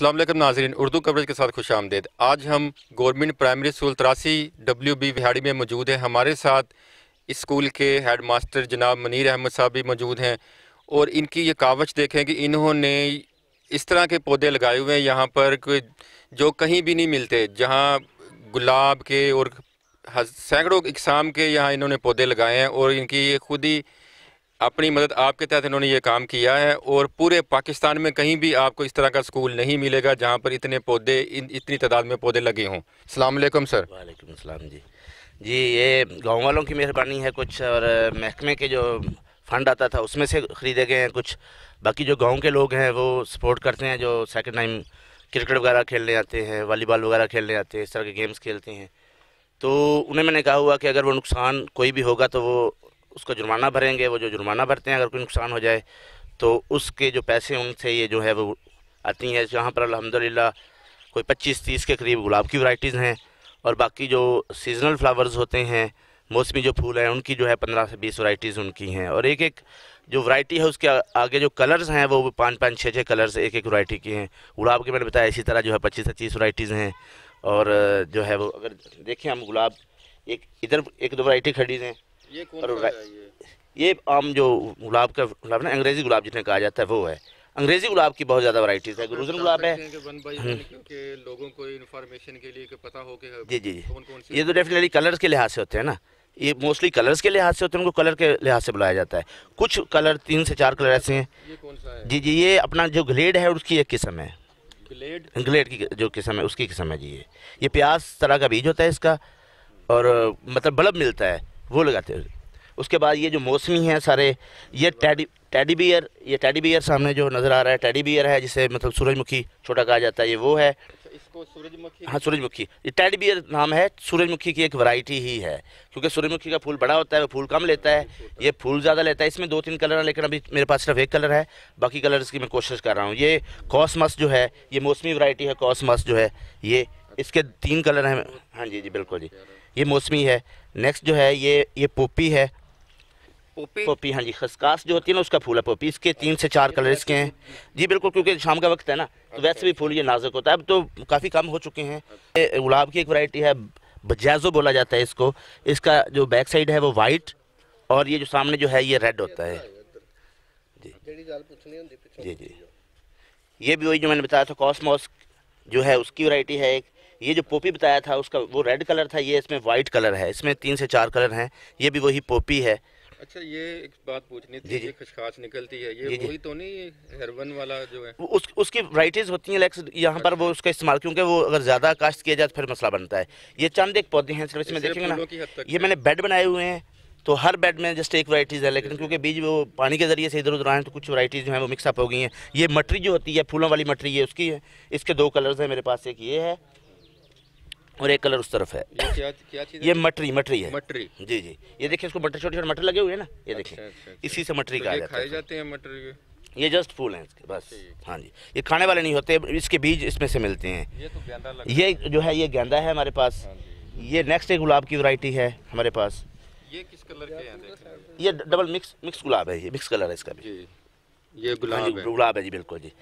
अस्सलाम वालेकुम नाज़रीन, उर्दू कवरेज के साथ खुश आमदीद। आज हम government primary school 83 WB Vehari में मौजूद हैं। हमारे साथ इस स्कूल के हेड मास्टर जनाब मनीर अहमद साहब भी मौजूद हैं और इनकी ये कावच देखें कि इन्होंने इस तरह के पौधे लगाए हुए हैं यहाँ पर कोई जो कहीं भी नहीं मिलते, जहाँ गुलाब के और सैकड़ों इकसाम के यहाँ इन्होंने पौधे लगाए हैं और इनकी ये खुद ही अपनी मदद आपके तहत इन्होंने ये काम किया है। और पूरे पाकिस्तान में कहीं भी आपको इस तरह का स्कूल नहीं मिलेगा जहाँ पर इतने पौधे इतनी तादाद में पौधे लगे हों। अस्सलाम वालेकुम सर। वालेकुम अस्सलाम जी। जी, ये गांव वालों की मेहरबानी है कुछ, और महकमे के जो फंड आता था उसमें से ख़रीदे गए हैं कुछ। बाकी जो गांव के लोग हैं वो सपोर्ट करते हैं, जो सेकंड टाइम क्रिकेट वगैरह खेलने आते हैं, वॉलीबॉल वगैरह खेलने आते हैं, इस तरह के गेम्स खेलते हैं। तो उन्हें मैंने कहा हुआ कि अगर वो नुकसान कोई भी होगा तो वो उसका जुर्माना भरेंगे। वो जो जुर्माना भरते हैं, अगर कोई नुकसान हो जाए तो उसके जो पैसे उनसे ये जो है वो आती हैं। यहाँ पर अल्हम्दुलिल्लाह कोई 25-30 के करीब गुलाब की वैरायटीज़ हैं, और बाकी जो सीजनल फ्लावर्स होते हैं, मौसमी जो फूल हैं, उनकी जो है 15 से 20 वैरायटीज़ उनकी हैं। और एक एक जो वैरायटी है उसके आगे जो कलर्स हैं वो 5-5, 6-6 कलर्स एक एक वैरायटी के हैं। गुलाब के मैंने बताया इसी तरह जो है 25 से 30 वैरायटीज़ हैं। और जो है वो अगर देखें हम गुलाब, एक इधर एक दो वैरायटी खड़ी हैं। ये कौन और सा है ये आम जो गुलाब का गुलाब ना, अंग्रेज़ी गुलाब जिन्हें कहा जाता है वो है। अंग्रेज़ी गुलाब की बहुत ज़्यादा वैरायटीज़ है। गुलशन गुलाब है क्योंकि लोगों को इन्फॉर्मेशन के लिए पता हो कि जी जी जी। कौन कौन सी ये तो डेफिनेटली कलर्स के लिहाज से होते हैं ना, ये मोस्टली कलर्स के लिहाज से होते हैं, उनको कलर के लिहाज से बुलाया जाता है। कुछ कलर 3 से 4 कलर ऐसे हैं। ये कौन सा है? जी जी, ये अपना जो ग्लेड है उसकी एक किस्म है। ग्लेड की जो किस्म है उसकी किस्म है जी। ये प्याज तरह का बीज होता है इसका, और मतलब बल्ब मिलता है वो लगाते हैं। उसके बाद ये जो मौसमी हैं सारे, ये टेडी बियर, ये टेडी बियर सामने जो नज़र आ रहा है टेडी बियर है, जिसे मतलब सूरजमुखी छोटा कहा जाता है, ये वो है। इसको सूरजमुखी, हाँ सूरजमुखी, ये टेडी बियर नाम है। सूरजमुखी की एक वैरायटी ही है, क्योंकि सूरजमुखी का फूल बड़ा होता है, वो फूल कम लेता है, ये फूल ज़्यादा लेता है। इसमें 2-3 कलर हैं, लेकिन अभी मेरे पास सिर्फ एक कलर है, बाकी कलर्स की मैं कोशिश कर रहा हूँ। ये कॉसमस जो है, ये मौसमी वैरायटी है कॉसमस जो है, ये इसके 3 कलर हैं। हाँ जी जी बिल्कुल जी, ये मौसमी है। नेक्स्ट जो है ये पोपी है। पोपी, हाँ जी, खसकास जो होती है ना उसका फूल है पोपी। इसके 3 से 4 कलर इसके हैं जी बिल्कुल, क्योंकि शाम का वक्त है ना, तो वैसे भी फूल ये नाजुक होता है। अब तो काफ़ी कम हो चुके हैं। ये गुलाब की एक वैरायटी है, बजाजो बोला जाता है इसको। इसका जो बैक साइड है वो वाइट, और ये जो सामने जो है ये रेड होता है जी जी जी। ये भी वही जो मैंने बताया था कॉसमॉस जो है उसकी वैरायटी है एक। ये जो पोपी बताया था उसका वो रेड कलर था, ये इसमें वाइट कलर है। इसमें 3 से 4 कलर हैं। ये भी वही पोपी है। अच्छा, ये एक बात पूछनी थी, ये खसकास निकलती है, ये वही तो नहीं हेरवन वाला जो है? उसकी वैरायटीज़ होती हैं लेकिन यहाँ पर वो उसका इस्तेमाल, क्योंकि वो अगर ज़्यादा काश्त किया जाए तो फिर मसला बनता है। ये चंद एक पौधे हैं सिर्फ, इसमें देखेंगे ना, ये मैंने बेड बनाए हुए हैं, तो हर बेड में जस्ट एक वैरायटीज़ है, लेकिन क्योंकि बीज वो पानी के ज़रिए से इधर उधर आए तो कुछ वैरायटीज़ जो हैं वो मिक्सअप हो गई हैं। ये मटरी जो होती है फूलों वाली मटरी, ये उसकी है। इसके 2 कलर्स हैं मेरे पास, एक ये है और एक कलर उस तरफ है। ये क्या चीज़ है? ये मटरी है। मटरी जी जी, ये देखिए इसको मटर, छोटे छोटे मटर लगे हुए हैं ना, ये देखिए। अच्छा। इसी से मटरी कहा जाता है। खाए जाते हैं मटर ये जस्ट फूल हैं इसके बस। हाँ जी, ये खाने वाले नहीं होते, इसके बीज इसमें से मिलते हैं। ये तो गेंदा लग, ये जो है ये गेंदा है हमारे पास। ये नेक्स्ट एक गुलाब की वैरायटी है हमारे पास। ये किस कलर के हैं? ये डबल मिक्स गुलाब है, ये मिक्स कलर है इसका भी। ये गुलाब है जी बिल्कुल जी।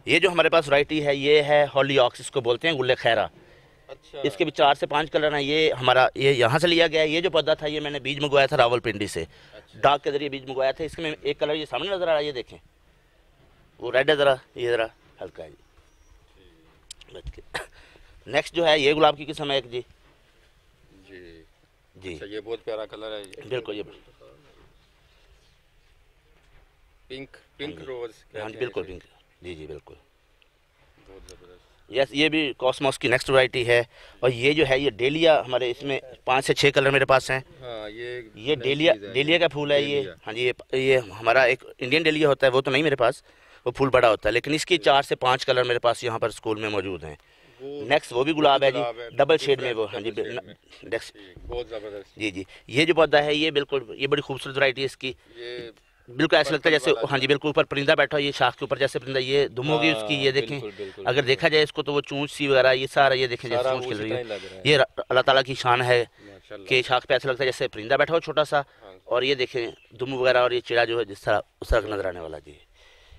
ये जो हमारे पास वैरायटी है ये है हॉलीऑक्स, इसको बोलते हैं, गुल्ले खैरा। अच्छा। इसके भी 4 से 5 कलर हैं। ये हमारा ये यहाँ से लिया गया है। ये जो पौधा था ये मैंने बीज मंगवाया था रावलपिंडी से। अच्छा। डाक के जरिए बीज मंगवाया था। इसमें एक कलर ये सामने नजर आ रहा है, ये देखें, वो रेड है, ज़रा ये ज़रा हल्का है जी। नेक्स्ट जो है ये गुलाब की किस्म है एक जी जी। अच्छा, ये बहुत प्यारा कलर है बिल्कुल, ये पिंक रोज। हाँ जी बिल्कुल पिंक, जी जी बिल्कुल। बहुत ज़बरदस्त। यस, ये भी कॉस्मोस की नेक्स्ट वैरायटी है। और ये जो है ये डेलिया, हमारे इसमें 5 से 6 कलर मेरे पास हैं। हाँ, ये डेलिया का फूल है ये। हाँ जी, ये हमारा एक इंडियन डेलिया होता है, वो तो नहीं मेरे पास, वो फूल बड़ा होता है, लेकिन इसकी 4 से 5 कलर मेरे पास यहाँ पर स्कूल में मौजूद हैं। नेक्स्ट वो भी गुलाब है जी, डबल शेड में वो। हाँ जी नेक्स्ट, बहुत ज़बरदस्त जी जी। ये जो पौधा है ये बिल्कुल, ये बड़ी खूबसूरत वैरायटी है इसकी। बिल्कुल ऐसा लगता है जैसे, हाँ जी बिल्कुल, ऊपर परिंदा बैठा हो, ये शाख के ऊपर जैसे परिंदा, ये दुम होगी उसकी, ये देखें अगर देखा जाए इसको तो वो चूंच सी वगैरह ये सारा, ये देखें जैसे चूंच खिल रही है। ये अल्लाह ताला की शान है कि शाख पे ऐसा लगता है जैसे परिंदा बैठा हो छोटा सा, और ये देखें दुम वगैरह, और ये चिड़ा जो है जिस तरह उस तरह नजर आने वाला जी।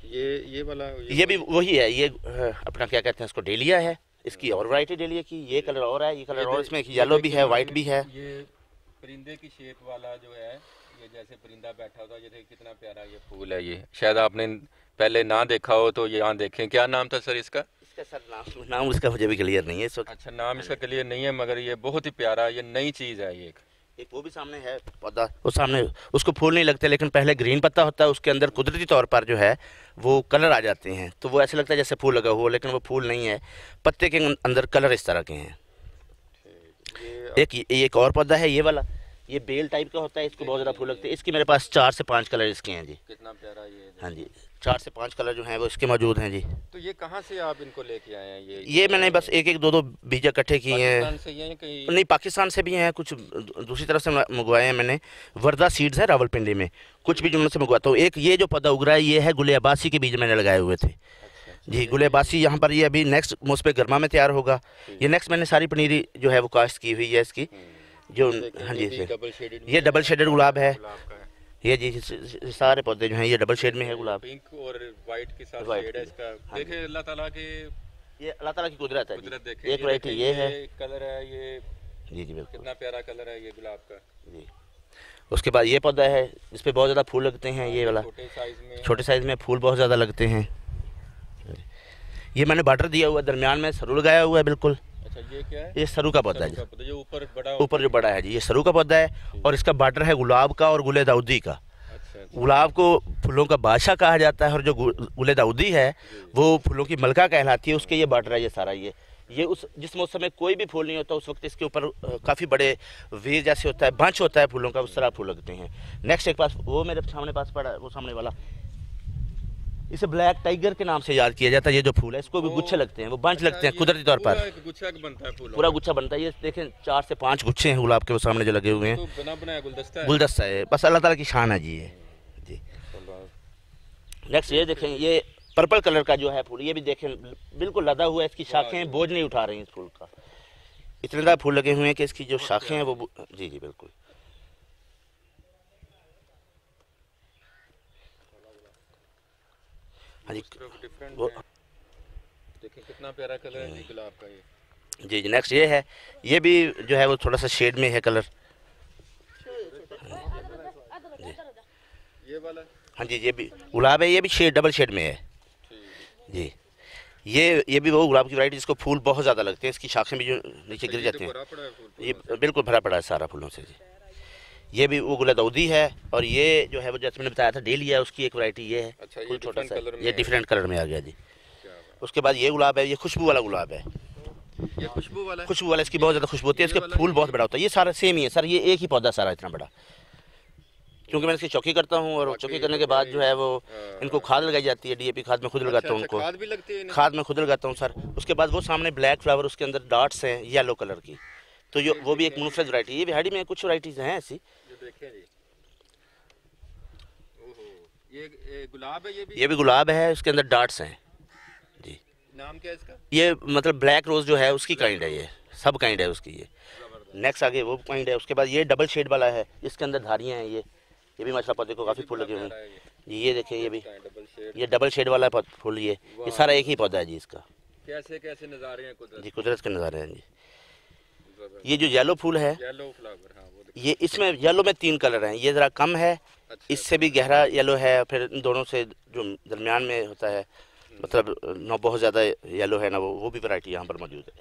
ये वाला ये भी वही है, ये अपना क्या कहते हैं इसको, डेलिया है। इसकी और वैरायटी डेलिया की, ये कलर और है, ये कलर और, इसमें येलो भी है, वाइट भी है। ये परिंदे की शेप वाला जो है, ये जैसे परिंदा बैठा होता है, जैसे कितना प्यारा ये फूल है। ये शायद आपने पहले ना देखा हो तो यहाँ देखें। क्या नाम था सर इसका? इसका सर नाम उसका मुझे भी क्लियर नहीं है इस वक्त। अच्छा, नाम इसका क्लियर नहीं है, मगर ये बहुत ही प्यारा, ये नई चीज़ है। ये एक वो भी सामने है पौधा, वो सामने, उसको फूल नहीं लगते, लेकिन पहले ग्रीन पत्ता होता है, उसके अंदर कुदरती तौर पर जो है वो कलर आ जाते हैं, तो वो ऐसे लगता है जैसे फूल लगा हुआ, लेकिन वो फूल नहीं है, पत्ते के अंदर कलर इस तरह के हैं। एक और पौधा है ये वाला, ये बेल टाइप का होता है, इसको बहुत ज़्यादा फूल लगते हैं। इसकी मेरे पास 4 से 5 कलर इसके हैं जी। कितना प्यारा ये। हाँ जी, 4 से 5 कलर जो हैं वो इसके मौजूद हैं जी। तो ये कहाँ से आप इनको लेके आए हैं? ये मैंने बस एक एक दो बीज इकट्ठे किए हैं। पाकिस्तान से ही हैं कहीं? नहीं, पाकिस्तान से भी हैं, कुछ दूसरी तरफ से मंगवाए हैं मैंने। वर्दा सीड्स है रावलपिंडी में, कुछ बीज उनसे मंगवाता हूँ। एक ये जो पौधा उग रहा है, ये है गुल अब्बासी के बीज मैंने लगाए हुए थे जी। गुल अब्बासी यहाँ पर, ये अभी नेक्स्ट मुझ गर्मा में तैयार होगा। ये नेक्स्ट मैंने सारी पनीरी जो है वो काश्त की हुई है इसकी जो। हाँ जी, ये डबल शेडेड गुलाब है ये जी। सारे पौधे जो हैं ये डबल शेड में है गुलाब, पिंक और वाइट के साथ शेड है इसका। देखिए अल्लाह ताला के, ये अल्लाह ताला की कुदरत है कुदरत। जी। एक वैरायटी ये है, कलर है ये जी जी बिल्कुल, कितना प्यारा कलर है ये गुलाब का जी। उसके बाद ये पौधा है जिस पे बहुत ज़्यादा फूल लगते हैं, ये वाला छोटे साइज़ में फूल बहुत ज़्यादा लगते हैं। ये मैंने बार्डर दिया हुआ है, दरमियान में सरू लगाया हुआ है बिल्कुल। अच्छा, ये क्या है? ये सरू का पौधा है जी, जो ऊपर जो बड़ा है जी, ये सरू का पौधा है। और इसका बार्डर है गुलाब का और गुले दाऊदी का। गुलाब को फूलों का बादशाह कहा जाता है, और जो गुले दाऊदी है वो फूलों की मलका कहलाती है, उसके ये बार्डर है ये सारा। ये उस जिस मौसम में कोई भी फूल नहीं होता उस वक्त इसके ऊपर काफ़ी बड़े वीर जैसे होता है, बंच होता है फूलों का, उस तरह फूल लगते हैं। नेक्स्ट एक पास वो मेरे सामने पास पड़ा है, वो सामने वाला, इसे ब्लैक टाइगर के नाम से याद किया जाता है। ये जो फूल है इसको भी गुच्छे लगते हैं, वो बंच लगते हैं कुदरती तौर पर, गुच्छा बनता है, पूरा गुच्छा बनता है। ये देखें 4 से 5 गुच्छे हैं गुलाब के वो सामने जो लगे हुए हैं। बना बनाया गुलदस्ता है, बस अल्लाह ताला की शान है जी ये जी। नेक्स्ट ये देखें, ये पर्पल कलर का जो है फूल, ये भी देखें बिल्कुल लदा हुआ है, इसकी शाखें बोझ नहीं उठा रही इस फूल का, इतने ज़्यादा फूल लगे हुए हैं कि इसकी जो शाखें हैं वो जी जी बिल्कुल। हाँ जी, वो देखिए कितना प्यारा कलर है गुलाब का ये जी जी। नेक्स्ट ये है, ये भी जो है वो थोड़ा सा शेड में है कलर ये वाला। हाँ जी, ये भी गुलाब है, ये भी शेड डबल शेड में है जी। ये भी वो गुलाब की वैरायटी जिसको फूल बहुत ज़्यादा लगते हैं, इसकी शाखें भी जो नीचे गिर जाती हैं, ये बिल्कुल भरा पड़ा है सारा फूलों से जी। ये भी वो गुल दाऊदी है, और ये जो है वो जैसे मैंने बताया था डेलिया, उसकी एक वैरायटी ये है। अच्छा, फूल छोटा सा, ये डिफरेंट कलर में आ गया जी। उसके बाद ये गुलाब है, ये खुशबू वाला गुलाब है, ये खुशबू वाला इसकी बहुत ज़्यादा खुशबू होती है, इसका फूल बहुत बड़ा होता है। ये सारा सेम ही है सर, ये एक ही पौधा सारा इतना बड़ा, क्योंकि मैं इसकी चौकी करता हूँ, और चौकी करने के बाद जो है वो इनको खाद लगाई जाती है, डीएपी खाद में खुद लगाता हूँ उनको, खाद में खुद लगाता हूँ सर। उसके बाद वो सामने ब्लैक फ्लावर, उसके अंदर डॉट्स हैं येलो कलर की, तो ये वो भी एक मुनफरद वैरायटी है। ये बिहाड़ी में कुछ वैरायटीज़ हैं ऐसी। ये गुलाब है, ये भी गुलाब है, उसके अंदर डॉट्स हैं जी। नाम क्या है इसका? ये मतलब ब्लैक रोज़ जो है उसकी काइंड है, ये सब काइंड है उसकी ये। नेक्स्ट आगे वो काइंड है। उसके बाद ये डबल शेड वाला है, इसके अंदर धारियाँ हैं। ये भी माशाल्लाह पौधे को काफ़ी फूल लगे हुए हैं जी। ये देखिए, ये भी ये डबल शेड वाला फूल, ये सारा एक ही पौधा है जी इसका। कैसे कैसे नज़ारे हैं कुदरत जी, कुदरत के नज़ारे हैं जी। ये जो येलो फूल है, येलो फ्लावर, हाँ वो ये इसमें येलो में 3 कलर हैं, ये ज़रा कम है, इससे भी गहरा येलो है, फिर इन दोनों से जो दरमियान में होता है, मतलब ना बहुत ज़्यादा येलो है ना वो भी वैरायटी यहाँ पर मौजूद है।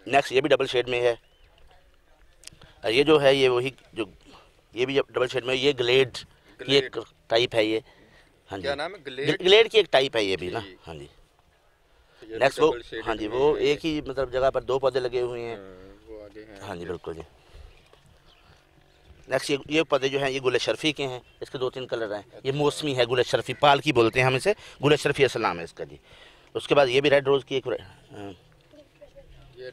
नेक्स्ट ये भी डबल शेड में है, ये जो है ये वही जो, ये भी डबल शेड में, ये ग्लेड की एक टाइप है ये। हाँ जी, क्या नाम है? ग्लेड की एक टाइप है ये भी ना। हाँ जी। नेक्स्ट वो, हाँ जी, वो एक ही मतलब जगह पर 2 पौधे लगे हुए हैं। हाँ जी बिल्कुल जी। नेक्स्ट ये पौधे जो हैं ये गुल शर्फी के हैं, इसके 2-3 कलर हैं। ये मौसमी है गुल शर्फी, पाल की बोलते हैं हम इसे, गुल शर्फी असल नाम है इसका जी। उसके बाद ये भी रेड रोज़ की एक, ये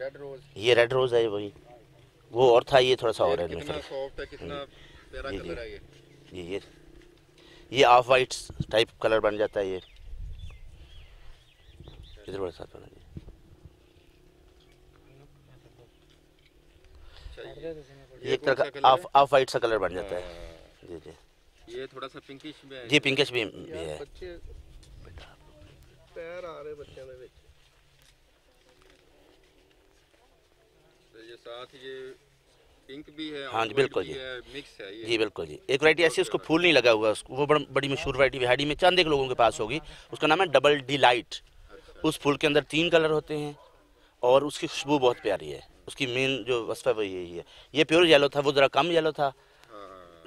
रेड रोज़ है वही, वो और था, ये थोड़ा सा और है। कितना सॉफ्ट है, कितना प्यारा कलर है ये जी। ये ऑफ वाइट टाइप कलर बन जाता है ये, इधर बड़ा साथ वाला जी। ये एक तरह का ऑफ वाइट सा कलर बन जाता है जी जी। ये थोड़ा सा पिंकिश में है जी, पिंकिश भी है। पैर आ रहे बच्चों ਦੇ ਵਿੱਚ ये साथ ये पिंक भी है, हाँ जी, बिल्कुल जी, मिक्स है ये। जी बिल्कुल जी। एक वैरायटी ऐसी उसको फूल नहीं लगा हुआ, वो बड़ी मशहूर वैरायटी बिहाड़ी में चंद एक लोगों के पास होगी, उसका नाम है डबल डिलाइट। उस फूल के अंदर 3 कलर होते हैं और उसकी खुशबू बहुत प्यारी है। उसकी मेन जो वस्फ है वो यही है। ये प्योर येलो था, वो ज़रा कम येलो था,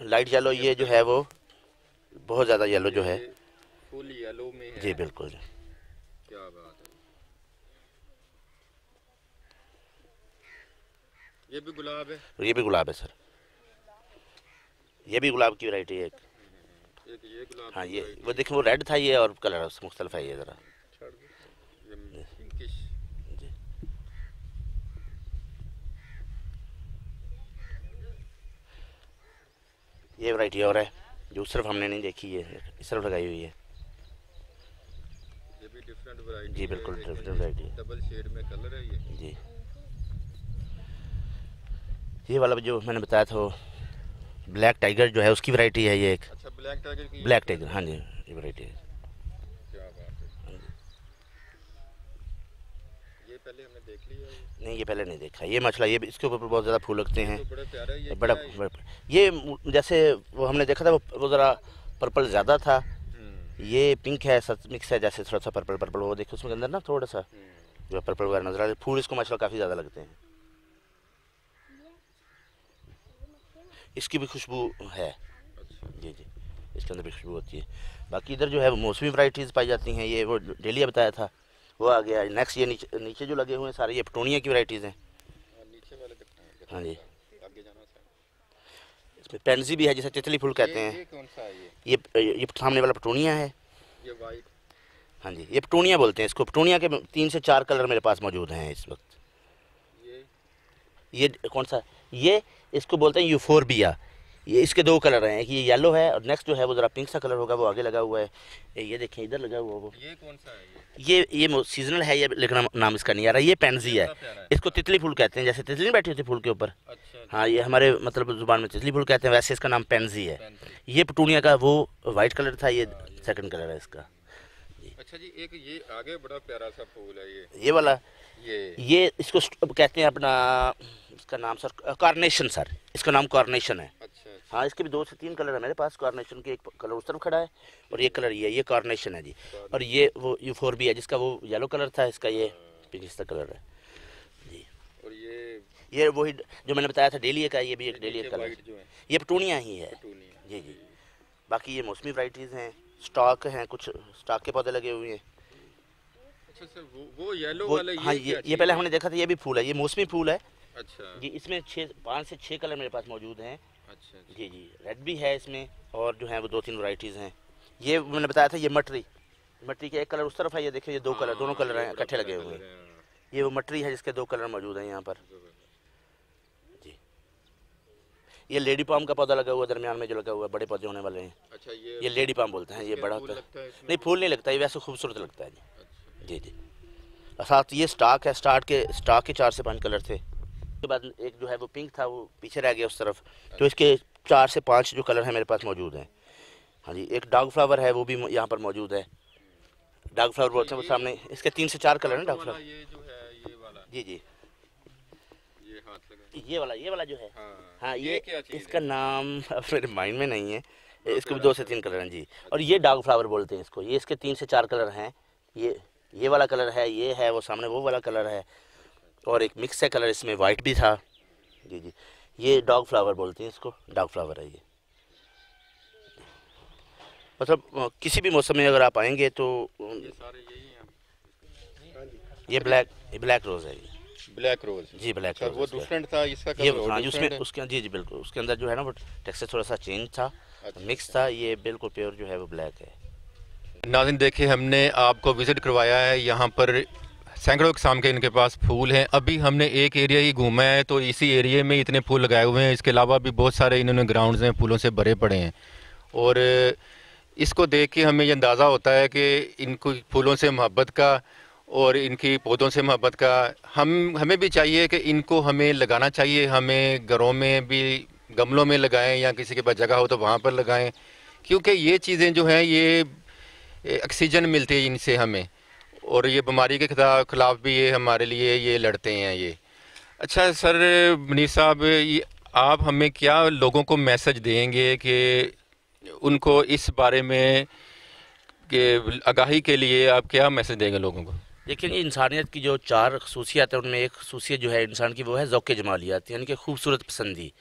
लाइट येलो। ये जो है वो बहुत ज़्यादा येलो जो है, फुल येलो में है। जी बिल्कुल जी। क्या बात है। ये भी गुलाब है? ये भी गुलाब है सर, ये भी गुलाब की वैरायटी है एक ये गुलाब। हाँ, ये वो देखिए वो रेड था, ये और कलर मुख्तलिफ है ये ज़रा। ये पिंकिश। जी, ये वैरायटी और है जो उस तरफ हमने नहीं देखी है, इस तरफ लगाई हुई है। ये भी डिफरेंट वैरायटी। जी बिल्कुल डिफरेंट वैरायटी डबल शेड में कलर है ये। जी। ये वाला जो मैंने बताया था वो ब्लैक टाइगर जो है उसकी वैरायटी है ये एक। अच्छा, ब्लैक टाइगर की। ब्लैक टाइगर, हाँ जी, ये वैरायटी है। क्या बात है। ये पहले हमने देख लिया है। नहीं, ये पहले नहीं देखा ये मछला। ये इसके ऊपर बहुत ज़्यादा फूल लगते हैं, तो बड़ा प्यारा है ये। बड़ा ये जैसे वो हमने देखा था वो ज़रा पर्पल ज़्यादा था, ये पिंक है, सच मिक्स है, जैसे थोड़ा सा पर्पल पर्पल। वो देखो उसमें अंदर ना थोड़ा सा जो पर्पल वगैरह नजर आ रहा है। फूल इसको माशाल्लाह काफ़ी ज़्यादा लगते हैं। इसकी भी खुशबू है। जी जी, इसके अंदर भी खुशबू होती है। बाकी इधर जो है वो मौसमी वैरायटीज़ पाई जाती हैं। ये वो डेलिया बताया था वो आ गया। नेक्स्ट ये नीचे जो लगे हुए हैं सारे ये पटोनिया की वैरायटीज़ हैं। नीचे वाले दिखते हैं। हाँ जी, आगे जाना है। इसमें पेंजी भी है जिसे तितली फूल कहते हैं। ये कौन सा है ये सामने वाला पटोनिया है। ये वाइट। हाँ जी, ये पटोनिया बोलते हैं इसको। पटोनिया के 3 से 4 कलर मेरे पास मौजूद हैं इस वक्त। ये कौन सा, ये इसको बोलते हैं यूफोरबिया। ये इसके 2 कलर हैं, एक ये येलो है और नेक्स्ट जो है वो ज़रा पिंक सा कलर होगा, वो आगे लगा हुआ है। ये देखें इधर लगा हुआ वो। ये कौन सा है ये सीजनल है ये, लेकिन नाम इसका नहीं आ रहा। ये पेंजी है, इसको तितली फूल कहते हैं, जैसे तितली नहीं बैठी होती फूल के ऊपर। अच्छा। हाँ, ये हमारे मतलब ज़ुबान में तितली फूल कहते हैं, वैसे इसका नाम पेंजी है। ये पटूनिया का वो वाइट कलर था, ये सेकंड कलर है इसका। अच्छा जी, एक ये आगे बड़ा प्यारा सा फूल है ये वाला। ये इसको कहते हैं अपना, इसका नाम सर कार्नेशन सर, इसका नाम कार्नेशन है। अच्छा। हाँ, इसके भी 2 से 3 कलर है मेरे पास कार्नेशन के। एक कलर उस तरफ खड़ा है और ये कलर ये कार्नेशन है जी। और ये वो यूफोरबिया है जिसका वो येलो कलर था, इसका ये पिंक सा कलर है जी। और ये वही जो मैंने बताया था डेलिया का, ये भी एक डेलिया कलर है। ये पटूनिया ही है जी जी। बाकी ये मौसमी वैरायटीज़ हैं, स्टॉक हैं, कुछ स्टॉक के पौधे लगे हुए हैं। अच्छा सर, वो येलो वाला हाँ, ये पहले हमने देखा था, ये भी फूल है, ये मौसमी फूल है। अच्छा जी, इसमें 5 से 6 कलर मेरे पास मौजूद हैं। अच्छा जी जी, रेड भी है इसमें और जो है वो 2-3 वैरायटीज़ हैं। ये मैंने बताया था ये मटरी के एक कलर उस तरफ है, ये देखिए ये 2 कलर, दोनों कलर हैं इकट्ठे लगे हुए हैं। ये वो मटरी है जिसके 2 कलर मौजूद हैं यहाँ पर जी। ये लेडी पाम का पौधा लगा हुआ है दरमियान में, जो लगा हुआ है, बड़े पौधे होने वाले हैं। अच्छा, ये लेडी पाम बोलते हैं, ये बड़ा होता है। नहीं, फूल नहीं लगता, ये वैसे खूबसूरत लगता है जी जी। और साथ ये स्टॉक है, स्टॉक के 4 से 5 कलर थे। उसके बाद एक जो है वो पिंक था, वो पीछे रह गया उस तरफ। तो इसके 4 से 5 जो कलर हैं मेरे पास मौजूद हैं। हाँ जी, एक डॉग फ्लावर है, वो भी यहाँ पर मौजूद है। डॉग फ्लावर बोलते हैं वो सामने, इसके 3 से 4 कलर हैं डॉग फ्लावर। ये जो है ये वाला जी जी, ये हाथ लगा, ये वाला जो है। हाँ, ये क्या चीज़ इसका नाम अब मेरे माइंड में नहीं है। इसके भी 2 से 3 कलर हैं जी। और ये डॉग फ्लावर बोलते हैं इसको। ये इसके 3 से 4 कलर हैं। ये वाला कलर है, ये है, वो सामने वो वाला कलर है और एक मिक्स है कलर, इसमें वाइट भी था जी जी। ये डॉग फ्लावर बोलते हैं इसको, डॉग फ्लावर है ये। मतलब किसी भी मौसम में अगर आप आएंगे तो ये सारे यही हैं। ये ब्लैक रोज़ है ये। ब्लैक रोज जी, ब्लैक रोज। वो डिफरेंट था इसका ये कलर। हाँ, उसमें उसके जी जी बिल्कुल, उसके अंदर जो है ना वो टेक्सचर थोड़ा सा चेंज था, मिक्स था। ये बिल्कुल प्योर जो है वो ब्लैक है। नाज़रीन देखिए, हमने आपको विज़िट करवाया है, यहाँ पर सैकड़ों किस्म के इनके पास फूल हैं। अभी हमने एक एरिया ही घूमा है तो इसी एरिया में इतने फूल लगाए हुए हैं। इसके अलावा भी बहुत सारे इन्होंने ग्राउंड्स हैं, फूलों से भरे पड़े हैं। और इसको देख के हमें ये अंदाज़ा होता है कि इनको फूलों से मोहब्बत का और इनकी पौधों से मोहब्बत का हमें भी चाहिए कि इनको हमें लगाना चाहिए। हमें घरों में भी गमलों में लगाएं या किसी के पास जगह हो तो वहाँ पर लगाएं, क्योंकि ये चीज़ें जो हैं ये ऑक्सीजन मिलती है इनसे हमें। और ये बीमारी के खिलाफ भी ये हमारे लिए ये लड़ते हैं ये। अच्छा सर मनीर साहब, आप हमें क्या लोगों को मैसेज देंगे कि उनको इस बारे में कि आगाही के लिए आप क्या मैसेज देंगे लोगों को? देखिए, ये इंसानियत की जो 4 खसूसियात है उनमें एक खसूसियत जो है इंसान की वो है ज़ौक़ जमालियात, यानी कि खूबसूरत पसंदी।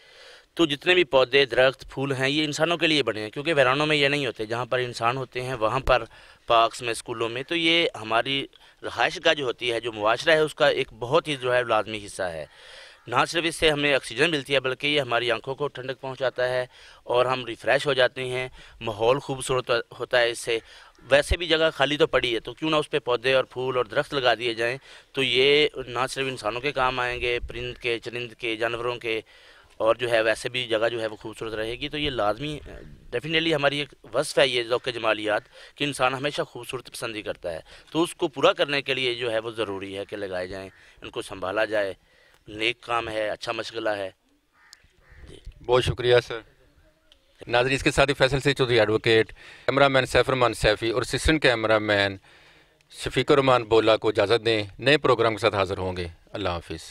तो जितने भी पौधे, दरख्त, फूल हैं ये इंसानों के लिए बने हैं, क्योंकि वीरानों में ये नहीं होते। जहाँ पर इंसान होते हैं वहाँ पर पार्क्स में, स्कूलों में, तो ये हमारी रहाइश गाह जो होती है, जो मुआशरा है, उसका एक बहुत ही जो है लाजमी हिस्सा है। ना सिर्फ इससे हमें ऑक्सीजन मिलती है बल्कि ये हमारी आंखों को ठंडक पहुंचाता है और हम रिफ़्रेश हो जाते हैं। माहौल खूबसूरत होता है इससे। वैसे भी जगह खाली तो पड़ी है, तो क्यों ना उस पे पौधे और फूल और दरख्त लगा दिए जाएं। तो ये ना सिर्फ इंसानों के काम आएंगे, परिंद के, चरिंद के, जानवरों के, और जो है वैसे भी जगह जो है वो खूबसूरत रहेगी। तो ये लाजमी डेफिनेटली हमारी एक वस्फ़ है ये ज़ौक़ जमालियात कि इंसान हमेशा खूबसूरत पसंदी करता है। तो उसको पूरा करने के लिए जो है वो ज़रूरी है कि लगाए जाएँ, इनको संभाला जाए। नेक काम है, अच्छा मशगला है जी। बहुत शुक्रिया सर। नाज़रीन, इसके साथ ही फैसल से चौधरी एडवोकेट, कैमरामैन सैफुररहमान सैफ़ी और असिस्टेंट कैमरामैन शफीकुर रहमान बोला को इजाज़त दें। नए प्रोग्राम के साथ हाज़िर होंगे। अल्लाह हाफिज़।